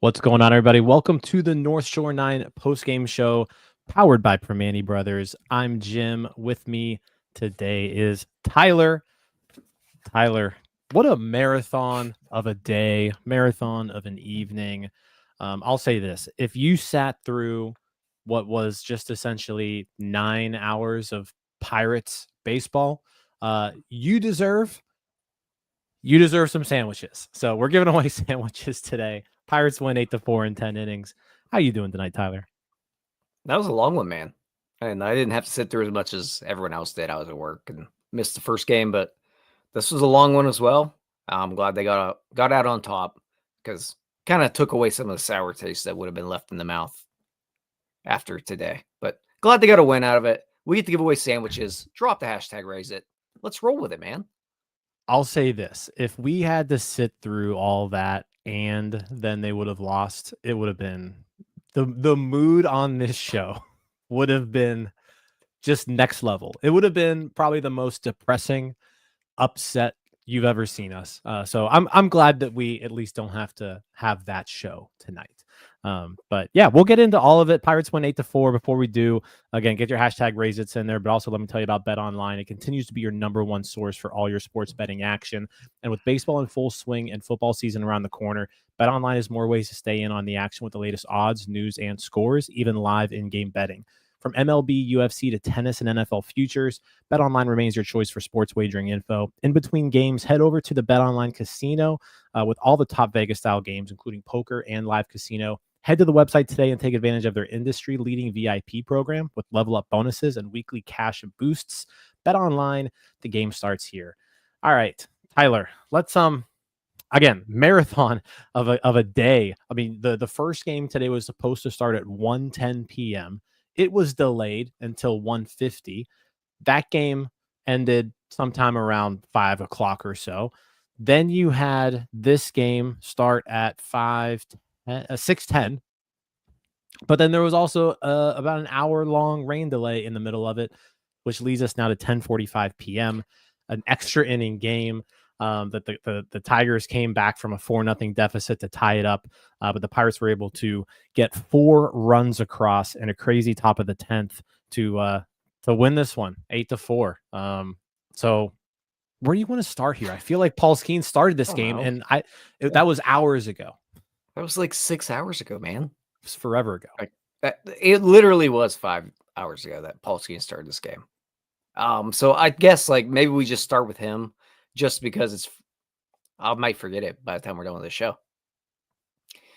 What's going on, everybody? Welcome to the North Shore 9 Postgame Show, powered by Primanti Brothers. I'm Jim. With me today is Tyler. Tyler, what a marathon of a day, marathon of an evening. I'll say this. If you sat through what was just essentially 9 hours of Pirates baseball, you deserve some sandwiches. So we're giving away sandwiches today. Pirates win 8-4 in 10 innings. How you doing tonight, Tyler? That was a long one, man. And I didn't have to sit through as much as everyone else did. I was at work and missed the first game, but this was a long one as well. I'm glad they got out on top because kind of took away some of the sour taste that would have been left in the mouth after today. But glad they got a win out of it. We get to give away sandwiches. Drop the hashtag raise it. Let's roll with it, man. I'll say this. If we had to sit through all that and then they would have lost, it would have been the mood on this show would have been just next level. It would have been probably the most depressing upset you've ever seen us. So I'm glad that we at least don't have to have that show tonight. But yeah, we'll get into all of it. Pirates win 8-4. Before we do, again, get your hashtag raise it's in there, but also let me tell you about Bet Online. It continues to be your number one source for all your sports betting action. And with baseball in full swing and football season around the corner, Bet Online has more ways to stay in on the action with the latest odds, news, and scores, even live in-game betting. From MLB, UFC to tennis and NFL futures, BetOnline remains your choice for sports wagering info. In between games, head over to the BetOnline Casino with all the top Vegas-style games, including poker and live casino. Head to the website today and take advantage of their industry-leading VIP program with level-up bonuses and weekly cash boosts. BetOnline, the game starts here. All right, Tyler, let's again, marathon of a day. I mean, the first game today was supposed to start at 1:10 p.m. It was delayed until 1:50. That game ended sometime around 5 o'clock or so. Then you had this game start at 6:10. But then there was also about an hour-long rain delay in the middle of it, which leads us now to 10:45 p.m., an extra inning game. That the Tigers came back from a 4-0 deficit to tie it up, but the Pirates were able to get 4 runs across in a crazy top of the 10th to win this one 8-4. So where do you want to start here? I feel like Paul Skenes started this game, and that was hours ago. That was like 6 hours ago, man. It was forever ago. It literally was 5 hours ago that Paul Skenes started this game. So I guess like maybe we just start with him. Just because I might forget it by the time we're done with the show.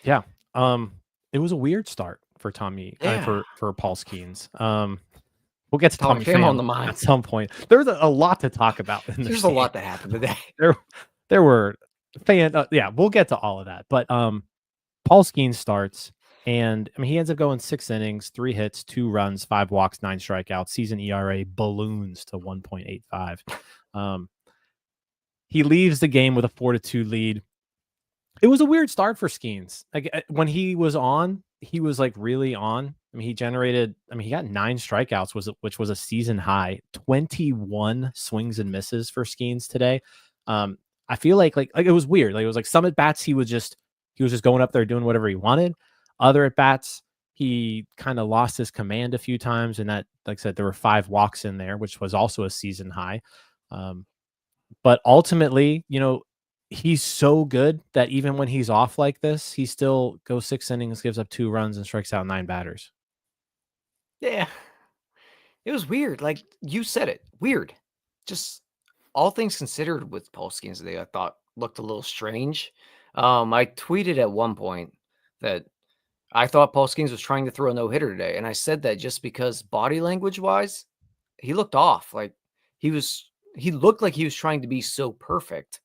Yeah. It was a weird start for Tommy, for Paul Skenes. We'll get to Tommy Pham on the mind at some point. There's a lot to talk about. There's a lot that happened today. There were we'll get to all of that. But Paul Skenes starts, and I mean he ends up going 6 innings, 3 hits, 2 runs, 5 walks, 9 strikeouts. Season ERA balloons to 1.85. He leaves the game with a 4-2 lead. It was a weird start for Skenes. Like when he was on, he was like really on. I mean, he got 9 strikeouts, which was a season high. 21 swings and misses for Skenes today. I feel like it was weird. Like it was like some at bats he was just going up there doing whatever he wanted. Other at bats he kind of lost his command a few times, and that, like I said, there were 5 walks in there, which was also a season high. But ultimately, he's so good that even when he's off like this, he still goes 6 innings, gives up 2 runs, and strikes out 9 batters. Yeah. It was weird. Like you said it. Weird. Just all things considered with Paul Skenes today, I thought looked a little strange. I tweeted at one point that I thought Paul Skenes was trying to throw a no-hitter today. And I said that just because body language-wise, he looked off. Like he looked like he was trying to be so perfect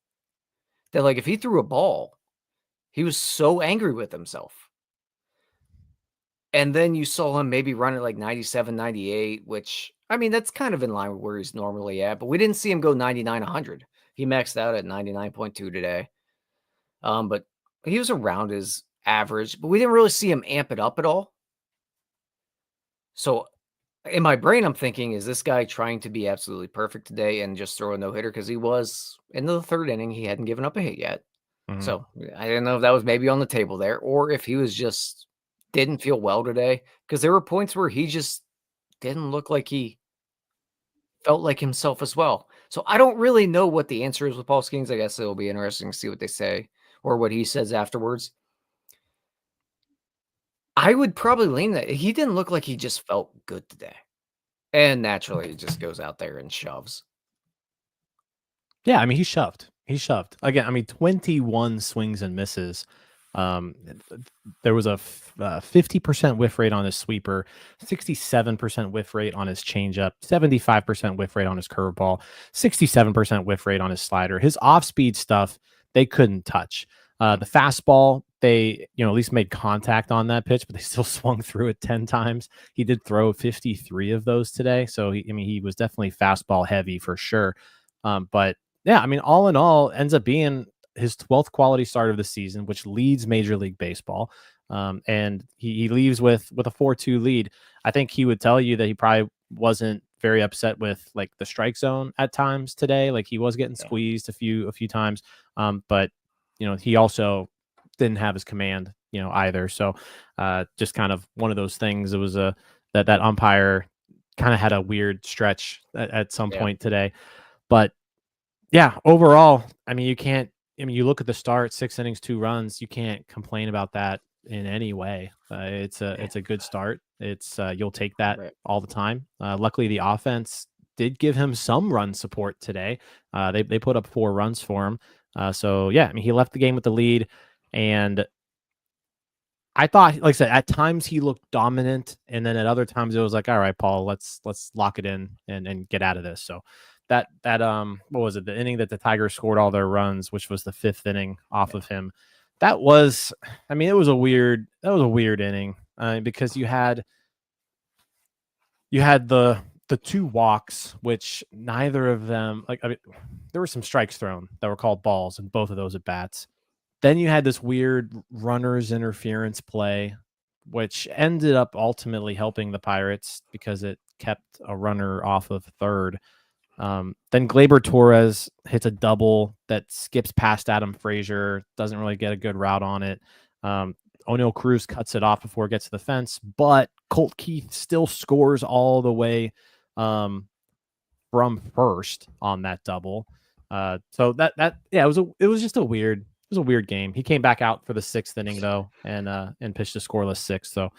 that like if he threw a ball, He was so angry with himself. And then you saw him maybe run at like 97, 98, which, I mean, that's kind of in line with where he's normally at, but we didn't see him go 99, 100. He maxed out at 99.2 today. But he was around his average, but we didn't really see him amp it up at all. So in my brain, I'm thinking, is this guy trying to be absolutely perfect today and just throw a no hitter? Because he was in the third inning, he hadn't given up a hit yet. Mhm. So I didn't know if that was maybe on the table there, or if he was just didn't feel well today. Because there were points where he just didn't look like he felt like himself as well. So I don't really know what the answer is with Paul Skenes. I guess it'll be interesting to see what they say or what he says afterwards. I would probably lean that he didn't look like he just felt good today. And naturally, he just goes out there and shoves. Yeah, I mean, he shoved. He shoved. Again, I mean, 21 swings and misses. There was a 50% whiff rate on his sweeper, 67% whiff rate on his changeup, 75% whiff rate on his curveball, 67% whiff rate on his slider. His off-speed stuff, they couldn't touch. The fastball, they, at least made contact on that pitch, but they still swung through it 10 times. He did throw 53 of those today. So, he was definitely fastball heavy for sure. But yeah, I mean, all in all, ends up being his 12th quality start of the season, which leads Major League Baseball. And he leaves with a 4-2 lead. I think he would tell you that he probably wasn't very upset with like the strike zone at times today. Like he was getting squeezed a few times. But he also didn't have his command, either. So just kind of one of those things. It was that umpire kind of had a weird stretch at some point today. But yeah, overall, I mean, you look at the start, 6 innings, 2 runs, you can't complain about that in any way. It's a good start. It's you'll take that all the time. Luckily, the offense did give him some run support today. They put up 4 runs for him. So yeah, I mean, he left the game with the lead, and I thought, like I said, at times he looked dominant, and then at other times it was like, all right, Paul, let's lock it in and get out of this. So that what was it? The inning that the Tigers scored all their runs, which was the 5th inning off of him. That was, I mean, it was a weird inning because you had the 2 walks, which neither of them, like, I mean, there were some strikes thrown that were called balls in both of those at bats. Then you had this weird runner's interference play, which ended up ultimately helping the Pirates because it kept a runner off of third. Then Gleyber Torres hits a double that skips past Adam Frazier, doesn't really get a good route on it. O'Neal Cruz cuts it off before it gets to the fence, but Colt Keith still scores all the way from first on that double. So it was just a weird game. He came back out for the 6th inning though, and pitched a scoreless 6. So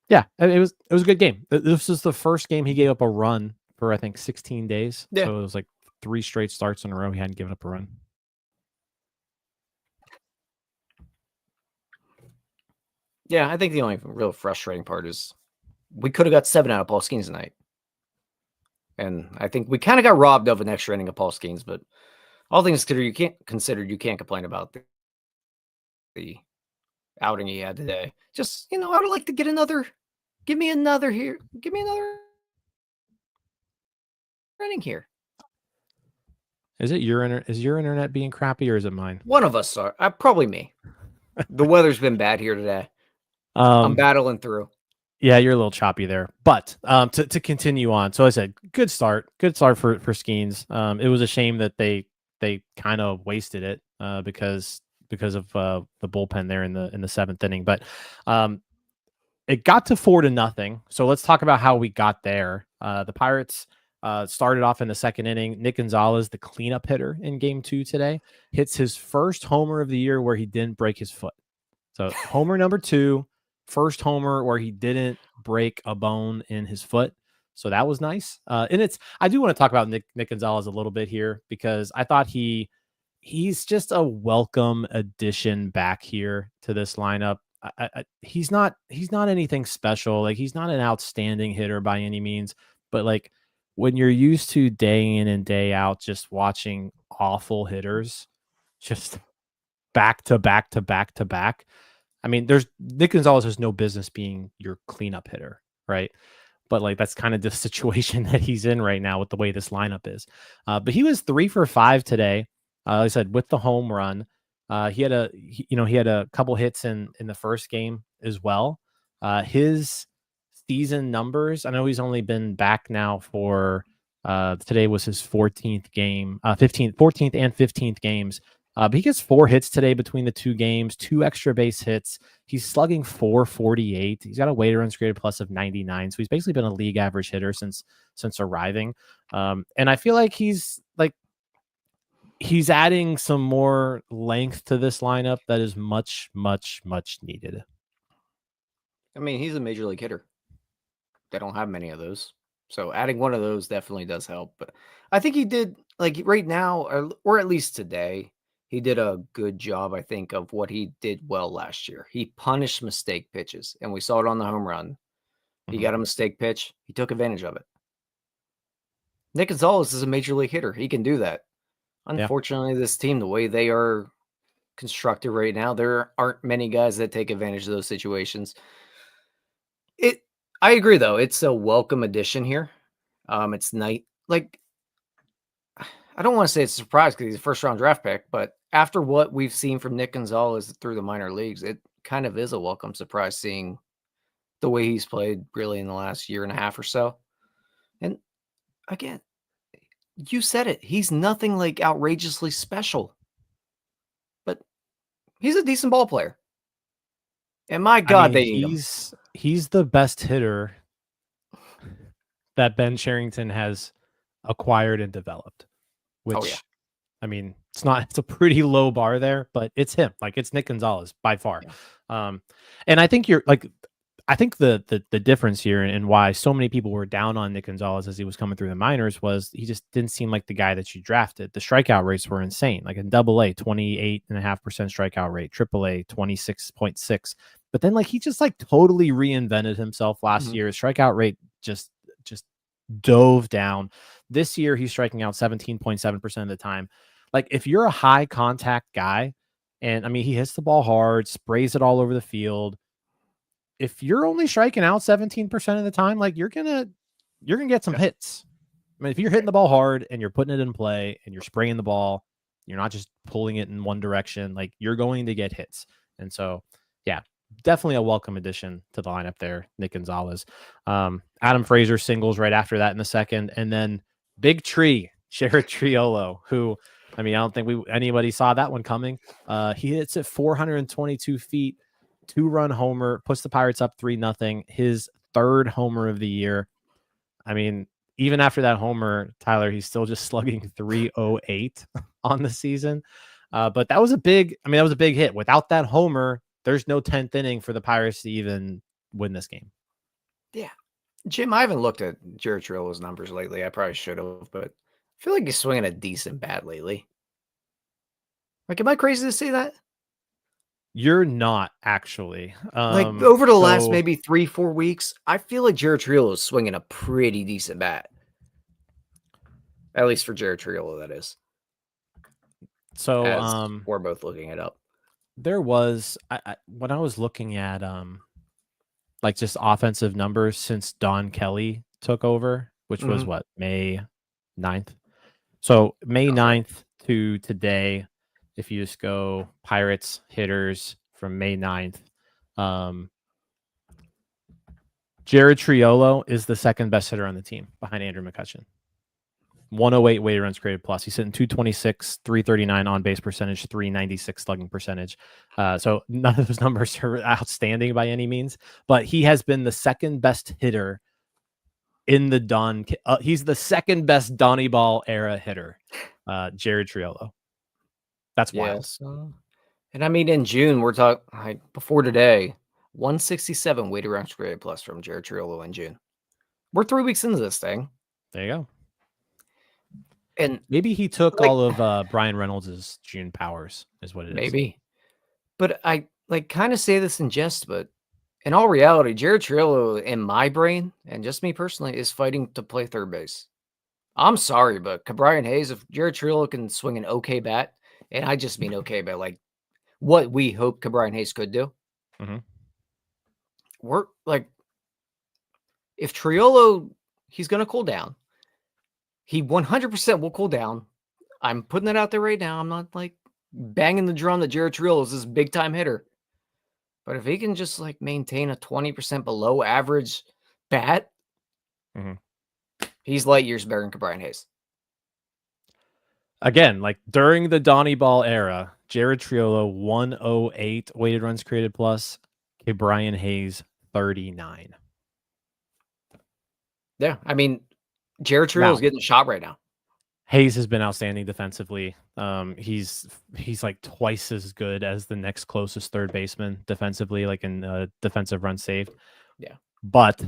yeah, it was a good game. This was the first game he gave up a run for I think 16 days. Yeah. So it was like 3 straight starts in a row he hadn't given up a run. Yeah, I think the only real frustrating part is we could have got 7 out of Paul Skenes tonight. And I think we kind of got robbed of an extra inning of Paul Skenes, but all things considered, you can't complain about the outing he had today. Just, I would like to get another, give me another inning here. Is your internet being crappy or is it mine? One of us are, probably me. The weather's been bad here today. I'm battling through. Yeah, you're a little choppy there. But to continue on, so I said good start for Skenes. It was a shame that they kind of wasted it because of the bullpen there in the 7th inning. But it got to 4-0. So let's talk about how we got there. The Pirates started off in the 2nd inning. Nick Gonzalez, the cleanup hitter in Game 2 today, hits his first homer of the year where he didn't break his foot. So homer number 2. First homer where he didn't break a bone in his foot. So that was nice. And I do want to talk about Nick Gonzalez a little bit here because I thought he's just a welcome addition back here to this lineup. He's not anything special. Like he's not an outstanding hitter by any means, but like when you're used to day in and day out, just watching awful hitters, just back to back to back to back. I mean, there's Nick Gonzalez has no business being your cleanup hitter, right? But like that's kind of the situation that he's in right now with the way this lineup is. But he was 3 for 5 today. Like I said, with the home run, he had a couple hits in the first game as well. His season numbers. I know he's only been back now for today was his 14th game, 14th and 15th games. But he gets 4 hits today between the 2 games, 2 extra base hits. He's slugging 448. He's got a weighted runs created plus of 99. So he's basically been a league average hitter since arriving. And I feel like he's adding some more length to this lineup that is much, much, much needed. I mean, he's a major league hitter. They don't have many of those. So adding one of those definitely does help. But I think he did, like right now, or at least today, he did a good job, I think, of what he did well last year. He punished mistake pitches, and we saw it on the home run. He got a mistake pitch. He took advantage of it. Nick Gonzalez is a major league hitter. He can do that. Unfortunately, this team, the way they are constructed right now, there aren't many guys that take advantage of those situations. I agree, though. It's a welcome addition here. It's nice. Like, I don't want to say it's a surprise because he's a first-round draft pick, but after what we've seen from Nick Gonzalez through the minor leagues, it kind of is a welcome surprise seeing the way he's played really in the last year and a half or so. And again, you said it. He's nothing like outrageously special, but he's a decent ball player. And my God, they need him. He's the best hitter that Ben Cherington has acquired and developed, which, I mean, it's a pretty low bar there, but it's him. Like, it's Nick Gonzalez by far. Yeah. And I think I think the difference here and why so many people were down on Nick Gonzalez as he was coming through the minors was he just didn't seem like the guy that you drafted. The strikeout rates were insane. Like in AA, 28.5% strikeout rate, AAA, 26.6. But then he just totally reinvented himself last year. His strikeout rate just dove down. This year he's striking out 17.7% of the time. Like, if you're a high contact guy, and I mean he hits the ball hard, sprays it all over the field. If you're only striking out 17% of the time, you're gonna get some hits. I mean, if you're hitting the ball hard and you're putting it in play and you're spraying the ball, you're not just pulling it in one direction, you're going to get hits. And so, yeah, definitely a welcome addition to the lineup there, Nick Gonzalez. Adam Frazier singles right after that in the second, and then big tree, Jared Triolo, who, I mean, I don't think anybody saw that one coming. He hits it 422 feet. 2-run homer, puts the Pirates up 3-0. His 3rd homer of the year. I mean, even after that homer, Tyler, he's still just slugging 308 on the season. But that was a big hit. Without that homer, there's no 10th inning for the Pirates to even win this game. Yeah. Jim, I haven't looked at Jared Triolo's numbers lately. I probably should have, but I feel like he's swinging a decent bat lately. Am I crazy to say that? You're not, actually. Over the last maybe 3-4 weeks, I feel like Jared Triolo is swinging a pretty decent bat. At least for Jared Triolo, that is. So we're both looking it up. There was when I was looking at just offensive numbers since Don Kelly took over, which was what, May 9th. So May 9th to today, if you just go Pirates hitters from May 9th, Jared Triolo is the 2nd best hitter on the team behind Andrew McCutchen. 108 weighted runs created plus. He's hitting 226, 339 on base percentage, 396 slugging percentage. So none of those numbers are outstanding by any means, but he has been the 2nd best hitter in the Don. He's the 2nd best Donnie Ball era hitter, Jared Triolo. That's wild. And I mean, in June, we're talking before today, 167 weighted runs created plus from Jared Triolo in June. We're 3 weeks into this thing. There you go. And maybe he took all of Brian Reynolds' June powers, is what it is. Maybe. But I kind of say this in jest, but in all reality, Jared Triolo, in my brain, and just me personally, is fighting to play third base. I'm sorry, but Brian Hayes, if Jared Triolo can swing an okay bat, and I just mean okay bat, what we hope Brian Hayes could do. Mm-hmm. We're like, if Triolo, he's going to cool down. He 100% will cool down. I'm putting that out there right now. I'm not like banging the drum that Jared Triolo is this big time hitter. But if he can just like maintain a 20% below average bat, he's light years better than Brian Hayes. Again, like during the Donnie Ball era, Jared Triolo 108 weighted runs created plus, Brian Hayes 39. Yeah, I mean, Jared Triolo is getting a shot right now. Hayes has been outstanding defensively. He's like twice as good as the next closest third baseman defensively, like in defensive run saved. Yeah, but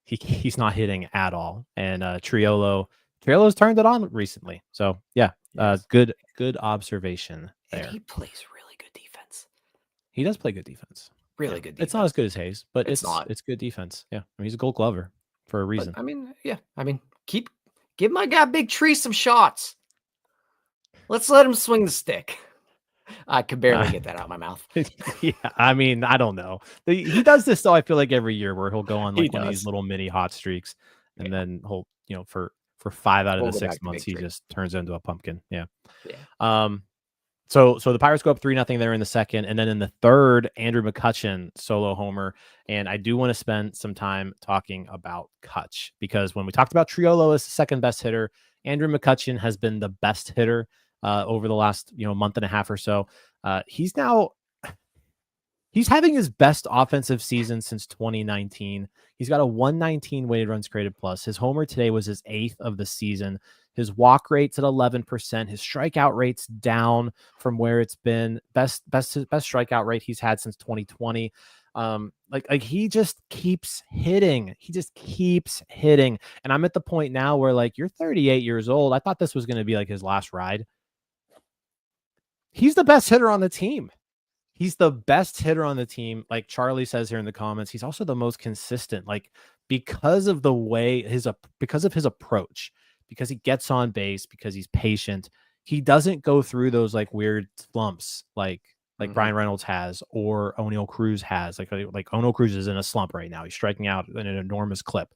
he's not hitting at all. And Triolo's turned it on recently. So yeah, good observation there. And he plays really good defense. He does play good defense. Really good defense. It's not as good as Hayes, but it's not. It's good defense. Yeah, I mean, he's a Gold Glover for a reason. But, I mean, give my guy Big Tree some shots. Let's let him swing the stick. I could barely get that out of my mouth. Yeah, I mean, I don't know. He does this, though, I feel like every year where he'll go on like one of these little mini hot streaks, and then he'll, for 5 out of the 6 months, he just turns into a pumpkin. Yeah. So the Pirates go up 3-0 there in the second, and then in the third, Andrew McCutchen solo homer. And I do want to spend some time talking about Kutch, because when we talked about Triolo as the second best hitter, Andrew McCutchen has been the best hitter over the last month and a half or so. He's having his best offensive season since 2019. He's got a 119 weighted runs created plus. His homer today was his 8th of the season. His walk rate's at 11%. His strikeout rate's down from where it's been. Best strikeout rate he's had since 2020. Like he just keeps hitting. He just keeps hitting. And I'm at the point now where, like, you're 38 years old. I thought this was going to be like his last ride. He's the best hitter on the team. He's the best hitter on the team. Like Charlie says here in the comments, he's also the most consistent, like, because of the way because of his approach, because he gets on base, because he's patient. He doesn't go through those like weird slumps like Brian Reynolds has, or O'Neal Cruz has. Like O'Neal Cruz is in a slump right now. He's striking out at an enormous clip.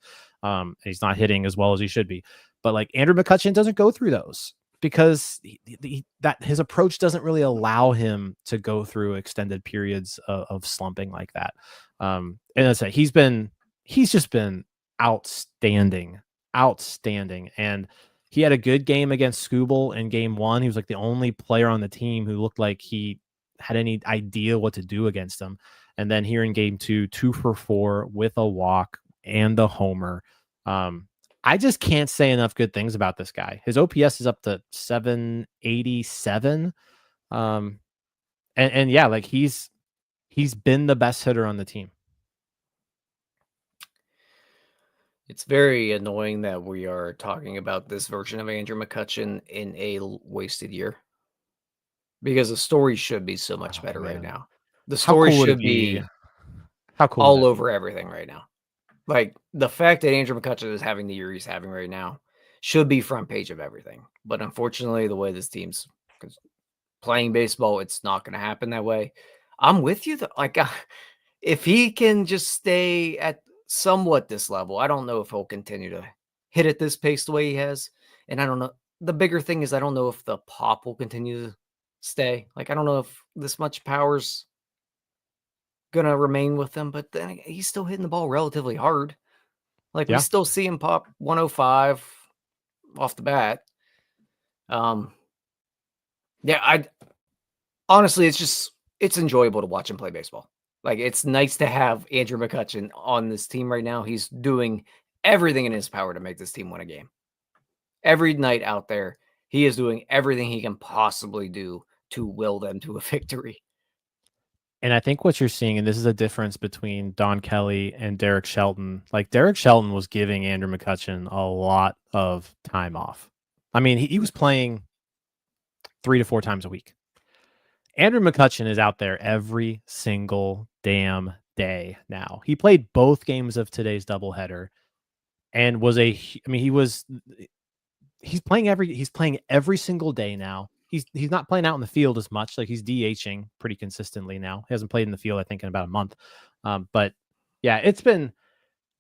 He's not hitting as well as he should be. But like Andrew McCutchen doesn't go through those, because that his approach doesn't really allow him to go through extended periods of slumping like that. And I say he's just been outstanding. And he had a good game against Skubal in game 1. He was like the only player on the team who looked like he had any idea what to do against him. And then here in game 2, 2 for 4 with a walk and the homer. I just can't say enough good things about this guy. His OPS is up to 787. And yeah, like he's been the best hitter on the team. It's very annoying that we are talking about this version of Andrew McCutchen in a wasted year, because the story should be so much better right now. The story should be how cool all over everything right now. Like, the fact that Andrew McCutchen is having the year he's having right now should be front page of everything. But unfortunately, the way this team's playing baseball, it's not going to happen that way. I'm with you. Like, if he can just stay at somewhat this level, I don't know if he'll continue to hit at this pace the way he has. And I don't know. The bigger thing is I don't know if the pop will continue to stay. Like, I don't know if this much power's gonna remain with him, but then he's still hitting the ball relatively hard. Like, we still see him pop 105 off the bat. I honestly, it's enjoyable to watch him play baseball. Like, it's nice to have Andrew McCutchen on this team right now. He's doing everything in his power to make this team win a game. Every night out there, he is doing everything he can possibly do to will them to a victory. And I think what you're seeing, and this is a difference between Don Kelly and Derek Shelton. Like, Derek Shelton was giving Andrew McCutchen a lot of time off. I mean, he was playing 3 to 4 times a week. Andrew McCutchen is out there every single damn day now. He played both games of today's doubleheader, and he's playing every single day now. he's not playing out in the field as much. Like he's DHing pretty consistently now. He hasn't played in the field, I think, in about a month. But yeah,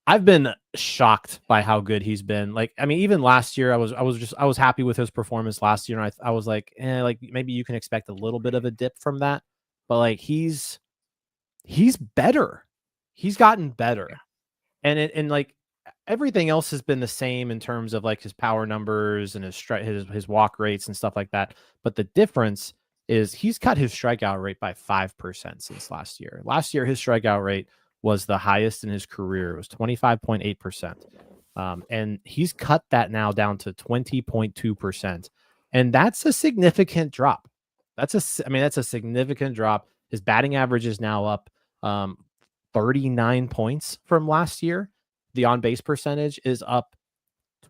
I've been shocked by how good he's been. Like, I mean, even last year, I was happy with his performance last year, and I was like, like maybe you can expect a little bit of a dip from that, but like he's better. He's gotten better, and like everything else has been the same in terms of like his power numbers and his walk rates and stuff like that. But the difference is he's cut his strikeout rate by 5% since last year. Last year, his strikeout rate was the highest in his career. It was 25.8%. And he's cut that now down to 20.2%. And that's a significant drop. That's a significant drop. His batting average is now up 39 points from last year. The on-base percentage is up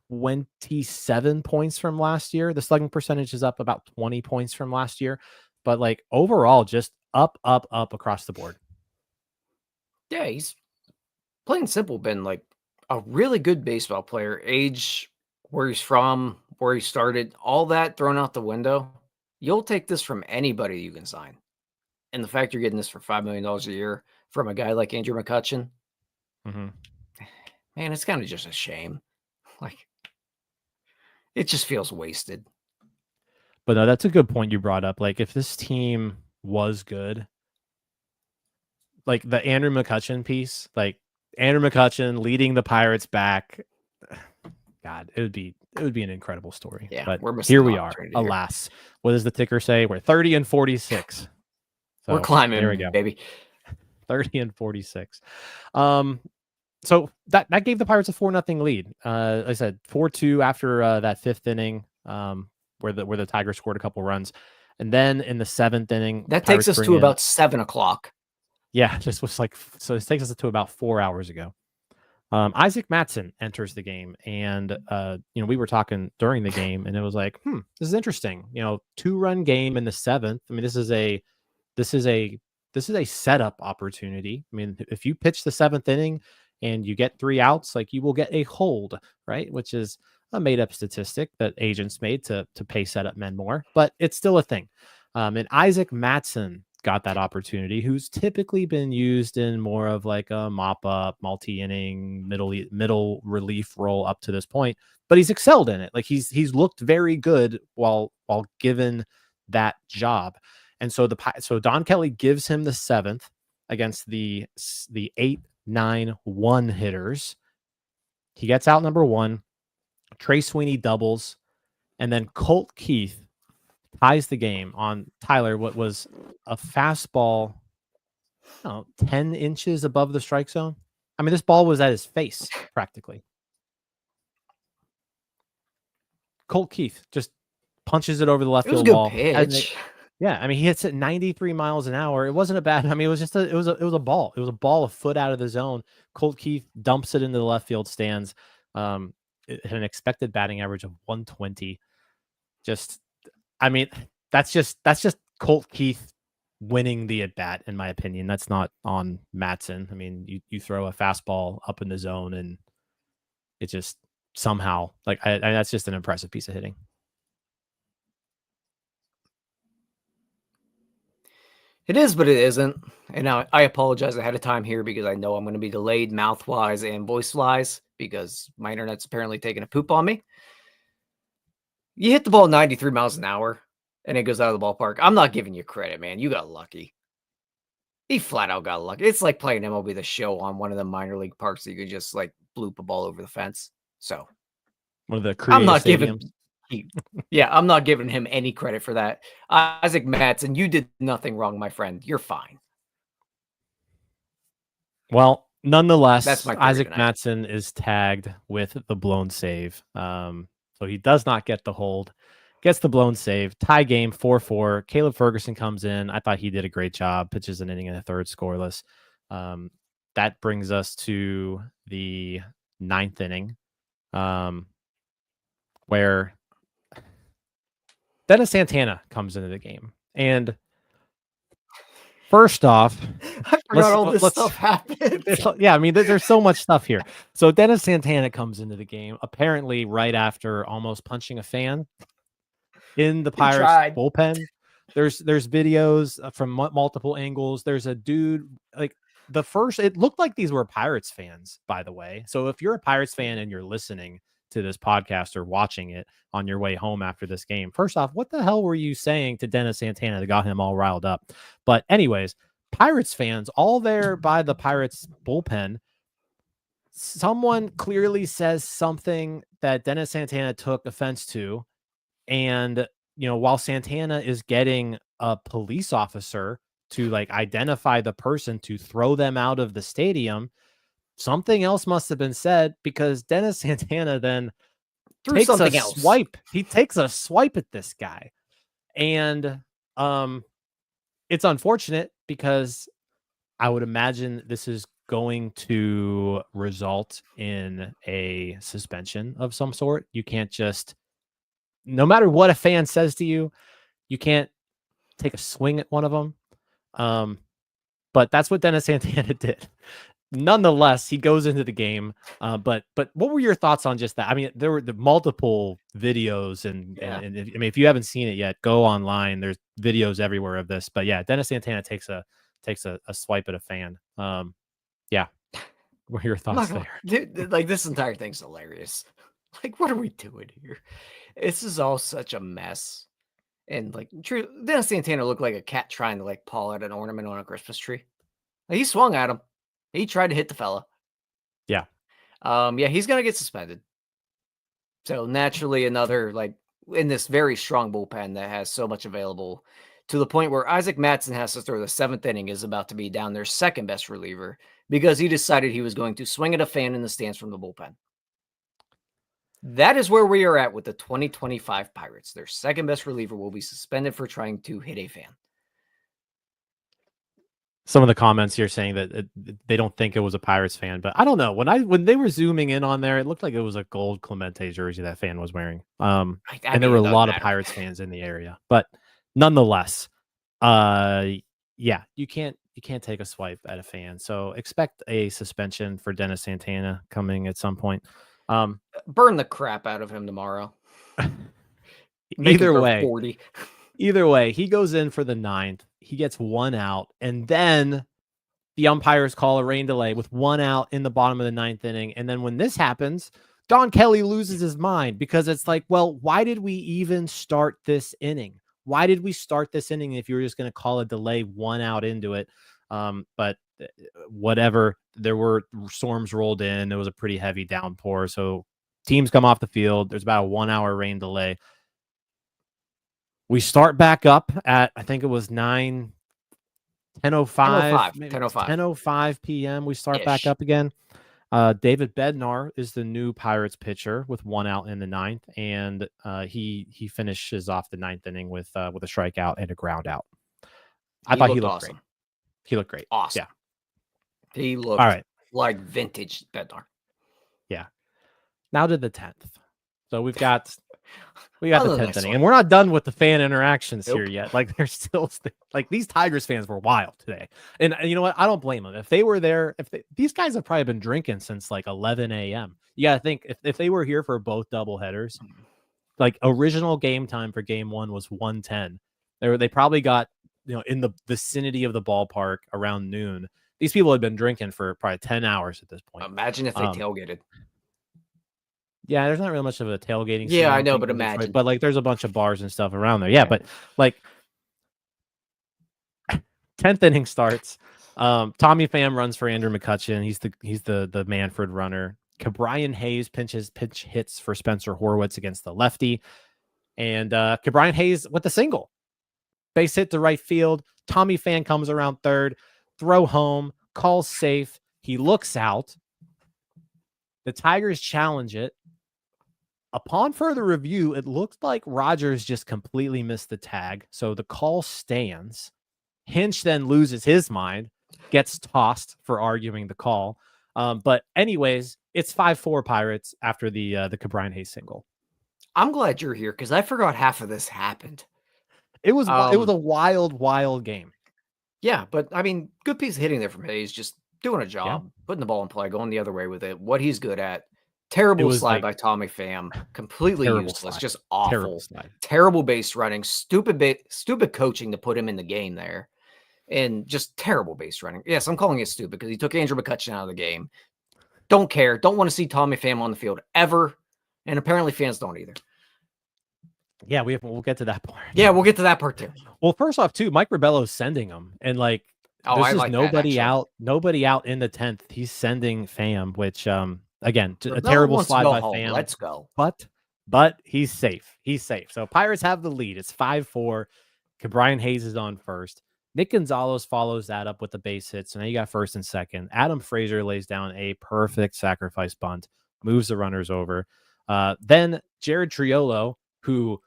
27 points from last year. The slugging percentage is up about 20 points from last year. But like overall, just up across the board. Yeah, he's plain simple been like a really good baseball player. Age, where he's from, where he started, all that thrown out the window. You'll take this from anybody you can sign. And the fact you're getting this for $5 million a year from a guy like Andrew McCutchen, man, it's kind of just a shame. Like, it just feels wasted. But no, that's a good point you brought up. Like, if this team was good, like the Andrew McCutchen piece, like Andrew McCutchen leading the Pirates back, God, it would be an incredible story. Yeah, but we're missing here we are. here. Alas, what does the ticker say? We're 30 and 46. So we're climbing, there we go, baby. 30 and 46. So that gave the Pirates a 4-0 lead. I said 4-2 after that fifth inning, where the Tigers scored a couple runs, and then in the seventh inning, that takes us to about 7 o'clock. Yeah, this was like, so this takes us to about 4 hours ago. Isaac Matson enters the game, and we were talking during the game, and it was like, this is interesting. 2-run game in the seventh. I mean, this is a setup opportunity. I mean, if you pitch the seventh inning and you get 3 outs, like you will get a hold, right? Which is a made-up statistic that agents made to pay setup men more, but it's still a thing. And Isaac Matson got that opportunity, who's typically been used in more of like a mop-up, multi-inning, middle relief role up to this point, but he's excelled in it. Like he's looked very good while given that job. And so Don Kelly gives him the seventh against the 8-9-1 hitters. He gets out number 1. Trey Sweeney doubles, and then Colt Keith ties the game on Tyler, what was a fastball 10 inches above the strike zone. I mean, this ball was at his face practically. Colt Keith just punches it over the left field wall. Pitch. Yeah, I mean, he hits it 93 miles an hour. It wasn't a bad. I mean, it was just it was a ball. It was a ball a foot out of the zone. Colt Keith dumps it into the left field stands. It had an expected batting average of 120. I mean, that's just Colt Keith winning the at bat, in my opinion. That's not on Matson. I mean, you throw a fastball up in the zone, and it just somehow that's just an impressive piece of hitting. It is, but it isn't. And now I apologize ahead of time here because I know I'm going to be delayed mouth-wise and voice-wise because my internet's apparently taking a poop on me. You hit the ball 93 miles an hour and it goes out of the ballpark. I'm not giving you credit, man. You got lucky. He flat out got lucky. It's like playing MLB The Show on one of the minor league parks that you could just like bloop a ball over the fence. So one of the I'm not stadiums. I'm not giving him any credit for that. Isaac Matson, you did nothing wrong, my friend. You're fine. Well, nonetheless, that's my Isaac tonight. Matson is tagged with the blown save. So he does not get the hold. Gets the blown save. Tie game 4-4. Caleb Ferguson comes in. I thought he did a great job. Pitches an inning and a third scoreless. That brings us to the 9th inning, where Dennis Santana comes into the game. And first off, I forgot all this stuff happened. Yeah, I mean, there's so much stuff here. So Dennis Santana comes into the game, apparently right after almost punching a fan. in the He Pirates tried. bullpen. There's videos from multiple angles. There's a dude like the first. It looked like these were Pirates fans, by the way. So if you're a Pirates fan and you're listening to this podcast or watching it on your way home after this game, first off, what the hell were you saying to Dennis Santana that got him all riled up? But anyways, Pirates fans all there by the Pirates bullpen. Someone clearly says something that Dennis Santana took offense to, and while Santana is getting a police officer to like identify the person to throw them out of the stadium, something else must have been said, because Dennis Santana then Threw takes a something else. swipe. He takes a swipe at this guy. And it's unfortunate because I would imagine this is going to result in a suspension of some sort. You can't just, no matter what a fan says to you, you can't take a swing at one of them. But that's what Dennis Santana did. Nonetheless, he goes into the game. But what were your thoughts on just that? I mean, there were the multiple videos, and if you haven't seen it yet, go online. There's videos everywhere of this. But yeah, Dennis Santana takes a swipe at a fan. Yeah. What are your thoughts there? Dude, like, this entire thing's hilarious. Like, what are we doing here? This is all such a mess. And like, Dennis Santana looked like a cat trying to like paw at an ornament on a Christmas tree. Like, he swung at him. He tried to hit the fella. Yeah. Yeah, he's gonna get suspended. So naturally, another like in this very strong bullpen that has so much available, to the point where Isaac Matson has to throw the 7th inning, is about to be down their second best reliever because he decided he was going to swing at a fan in the stands from the bullpen. That is where we are at with the 2025 Pirates. Their second best reliever will be suspended for trying to hit a fan. Some of the comments here saying that they don't think it was a Pirates fan, but I don't know. When they were zooming in on there, it looked like it was a gold Clemente jersey that fan was wearing. And there were a lot of Pirates fans in the area, but nonetheless, yeah, you can't take a swipe at a fan. So expect a suspension for Dennis Santana coming at some point. Burn the crap out of him tomorrow. Either way, 40. Either way, he goes in for the 9th. He gets 1 out, and then the umpires call a rain delay with 1 out in the bottom of the 9th inning. And then when this happens, Don Kelly loses his mind, because it's like, well, why did we even start this inning? Why did we start this inning if you were just going to call a delay 1 out into it? But whatever, there were storms rolled in. It was a pretty heavy downpour. So teams come off the field. There's about a 1 hour rain delay. We start back up at, I think it was 10:05 p.m. We start back up again. David Bednar is the new Pirates pitcher with 1 out in the 9th, and he finishes off the 9th inning with a strikeout and a ground out. I thought he looked awesome. Great. He looked great. Awesome. Yeah. He looked like vintage Bednar. Yeah. Now to the 10th. So we got the 10th inning, and we're not done with the fan interactions here yet. Like, there's still like, these Tigers fans were wild today, and you know what? I don't blame them. If they were there, these guys have probably been drinking since like 11 a.m. You got to think, if they were here for both double headers, like original game time for game 1 was 1:10. They probably got, in the vicinity of the ballpark around noon. These people had been drinking for probably 10 hours at this point. Imagine if they tailgated. Yeah, there's not really much of a tailgating. Yeah, I know, but imagine. Detroit, but like, there's a bunch of bars and stuff around there. Yeah, but like, 10th inning starts. Tommy Pham runs for Andrew McCutchen. He's the Manfred runner. Ke'Bryan Hayes pinch hits for Spencer Horwitz against the lefty, and Ke'Bryan Hayes with the single. Base hit to right field. Tommy Pham comes around third, throw home, calls safe. He looks out. The Tigers challenge it. Upon further review, it looks like Rogers just completely missed the tag, so the call stands. Hinch then loses his mind, gets tossed for arguing the call. But anyways, it's 5-4 Pirates after the Ke'Bryan Hayes single. I'm glad you're here, because I forgot half of this happened. It was a wild game. Yeah, but I mean, good piece of hitting there from Hayes, just doing a job, putting the ball in play, going the other way with it. What he's good at, Terrible was slide like by Tommy Pham. Completely terrible useless. slide. Just Terrible awful. slide. Terrible base running. Stupid coaching to put him in the game there. And just terrible base running. Yes, I'm calling it stupid because he took Andrew McCutchen out of the game. Don't care. Don't want to see Tommy Pham on the field ever. And apparently fans don't either. Yeah, we'll get to that part. Yeah, we'll get to that part too. Well, first off, too, Mike Rebello's sending him, and like there's just like nobody that, nobody out in the 10th. He's sending Pham, which again, a Rebello terrible wants to slide go by home. Pham. Let's go. But he's safe. He's safe. So Pirates have the lead. It's 5-4. Brian Hayes is on first. Nick Gonzalez follows that up with the base hit. So now you got first and second. Adam Frazier lays down a perfect sacrifice bunt, moves the runners over. Then Jared Triolo, who,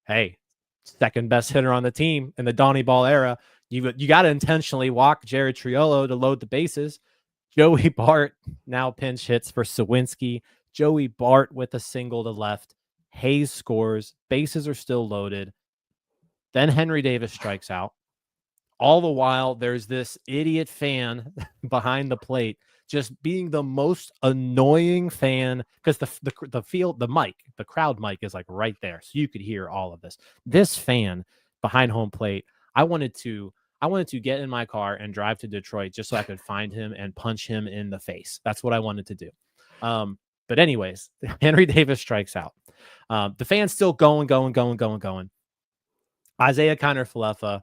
hey, second best hitter on the team in the Donnie Ball era. You got to intentionally walk Jared Triolo to load the bases. Joey Bart now pinch hits for Sawinski. Joey Bart with a single to left. Hayes scores. Bases are still loaded. Then Henry Davis strikes out. All the while, there's this idiot fan behind the plate just being the most annoying fan because the crowd mic is like right there. So you could hear all of this. This fan behind home plate, I wanted to get in my car and drive to Detroit just so I could find him and punch him in the face. That's what I wanted to do. But anyways, Henry Davis strikes out. The fan's still going. Isaiah Kiner-Falefa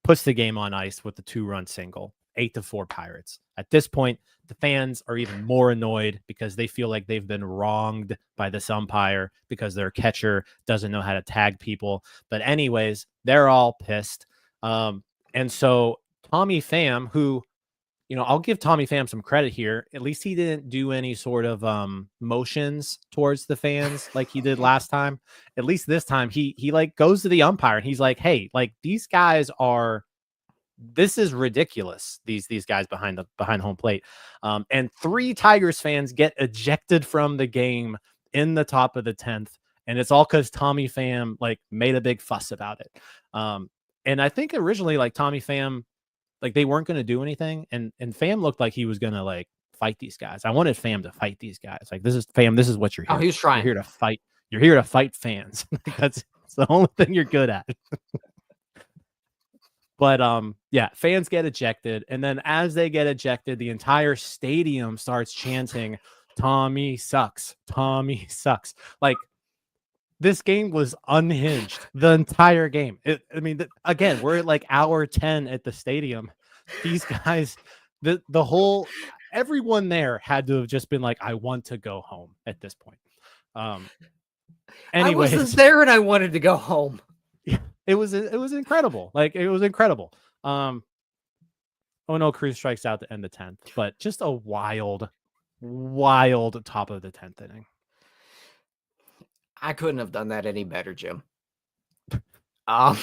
puts the game on ice with the 2-run single, 8-4 Pirates. At this point, the fans are even more annoyed because they feel like they've been wronged by this umpire because their catcher doesn't know how to tag people. But anyways, they're all pissed. And so Tommy Pham, who, I'll give Tommy Pham some credit here. At least he didn't do any sort of motions towards the fans like he did last time. At least this time he like goes to the umpire and he's like, hey, like these guys this is ridiculous. These guys behind home plate. And 3 Tigers fans get ejected from the game in the top of the 10th. And it's all because Tommy Pham like made a big fuss about it. And I think originally like Tommy Pham, like they weren't going to do anything. And Pham looked like he was going to like fight these guys. I wanted Pham to fight these guys. Like, this is Pham. This is what you're here. Oh, he was trying. You're here to fight. You're here to fight fans. That's the only thing you're good at. But yeah, fans get ejected. And then as they get ejected, the entire stadium starts chanting, Tommy sucks. Tommy sucks. Like, this game was unhinged the entire game. Again, we're at like hour 10 at the stadium. These guys, everyone there had to have just been like, I want to go home at this point. Anyways, I was there and I wanted to go home. Yeah, it was incredible. Like, it was incredible. Oh no, Cruz strikes out to end the 10th, but just a wild top of the 10th inning. I couldn't have done that any better, Jim. Yeah,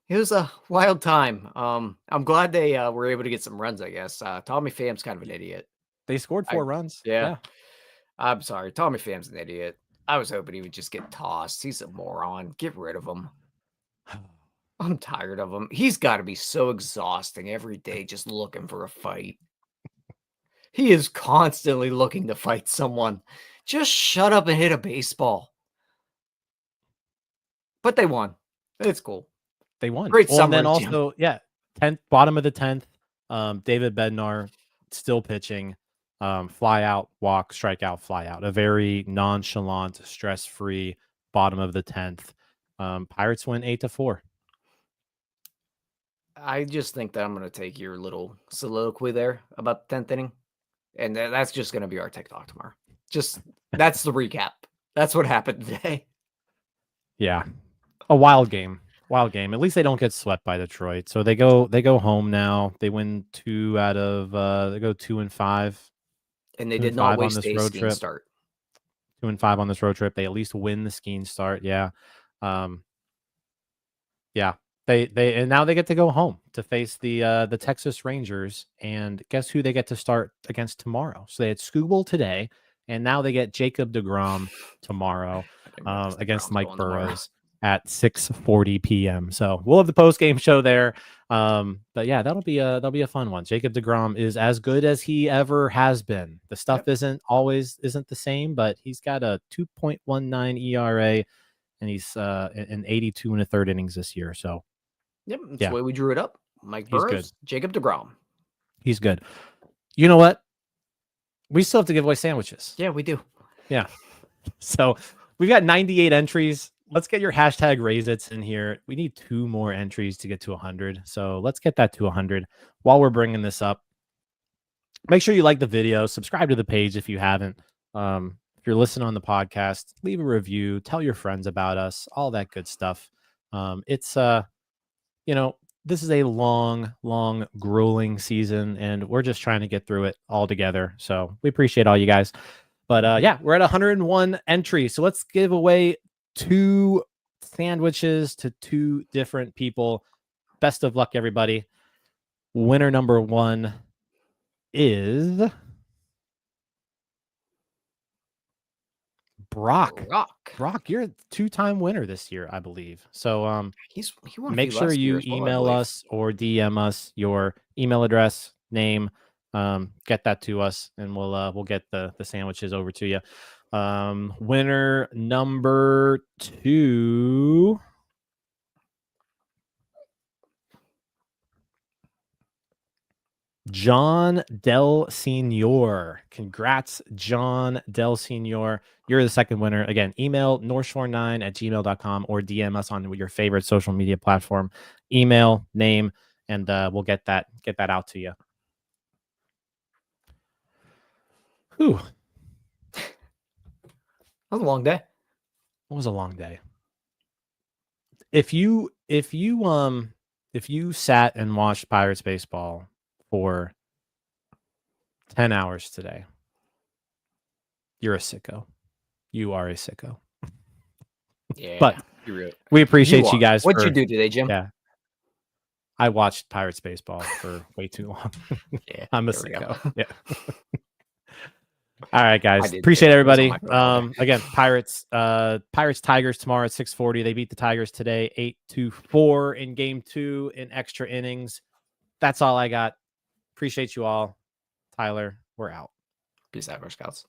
it was a wild time. I'm glad they were able to get some runs, I guess. Tommy Pham's kind of an idiot. They scored 4 runs. Yeah. I'm sorry. Tommy Pham's an idiot. I was hoping he would just get tossed. He's a moron. Get rid of him. I'm tired of him. He's got to be so exhausting every day just looking for a fight. He is constantly looking to fight someone. Just shut up and hit a baseball. But they won. It's cool. They won. Great well, summer, and then also, Jim. 10th, bottom of the 10th, David Bednar still pitching. Fly out, walk, strike out, fly out. A very nonchalant, stress-free bottom of the 10th. Pirates win 8-4. I just think that I'm going to take your little soliloquy there about the 10th inning. And that's just going to be our TikTok tomorrow. That's the recap. That's what happened today. Yeah. A wild game. At least they don't get swept by Detroit. So they go home now. They win 2 out of they go 2-5. And they did not waste a skiing start. 2-5 on this road trip. They at least win the skiing start. Yeah. Yeah. And now they get to go home to face the Texas Rangers, and guess who they get to start against tomorrow? So they had Skubal today, and now they get Jacob deGrom tomorrow against Mike Burrows. at 6:40 p.m. So we'll have the post game show there. But yeah, that'll be a fun one. Jacob deGrom is as good as he ever has been. The stuff isn't the same, but he's got a 2.19 ERA and he's in 82 and a third innings this year. So that's the way we drew it up. Mike Burrows, Jacob deGrom. He's good. You know what? We still have to give away sandwiches. Yeah, we do. Yeah. So we've got 98 entries. Let's get your hashtag Raise It's in here. We need 2 more entries to get to 100. So let's get that to 100 while we're bringing this up. Make sure you like the video, subscribe to the page if you haven't. If you're listening on the podcast, leave a review, tell your friends about us, all that good stuff. It's this is a long, grueling season, and we're just trying to get through it all together. So we appreciate all you guys. But we're at 101 entries. So let's give away 2 sandwiches to 2 different people. Best of luck, everybody. Winner number 1 is Brock. Brock, you're a 2-time winner this year, I believe. So he won make sure you email us or DM us your email address, name, get that to us, and we'll get the sandwiches over to you. Winner number 2, John Del Senior. Congrats, John Del Senior. You're the second winner. Again, email northshore9@gmail.com or DM us on your favorite social media platform. Email, name, and we'll get that out to you. Whew. That was a long day. It was a long day. If you sat and watched Pirates baseball for 10 hours today, you're a sicko. You are a sicko. Yeah. But we appreciate you guys. What'd you do today, Jim? Yeah. I watched Pirates baseball for way too long. Yeah. I'm a sicko. Yeah. All right, guys. Appreciate everybody. Again, Pirates Tigers tomorrow at 6:40. They beat the Tigers today 8-4 in game 2 in extra innings. That's all I got. Appreciate you all. Tyler, we're out. Peace out, Girl Scouts.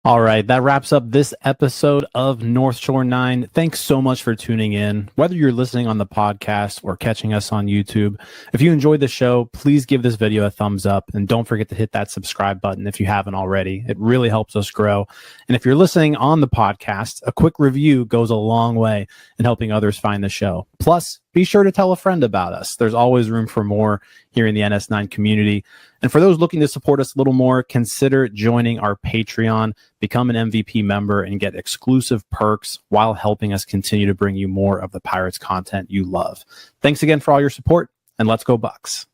All right, that wraps up this episode of North Shore 9. Thanks so much for tuning in, whether you're listening on the podcast or catching us on YouTube. If you enjoyed the show, please give this video a thumbs up, and don't forget to hit that subscribe button if you haven't already. It really helps us grow. And if you're listening on the podcast, a quick review goes a long way in helping others find the show. Plus, be sure to tell a friend about us. There's always room for more here in the NS9 community. And for those looking to support us a little more, consider joining our Patreon, become an MVP member, and get exclusive perks while helping us continue to bring you more of the Pirates content you love. Thanks again for all your support, and let's go Bucks.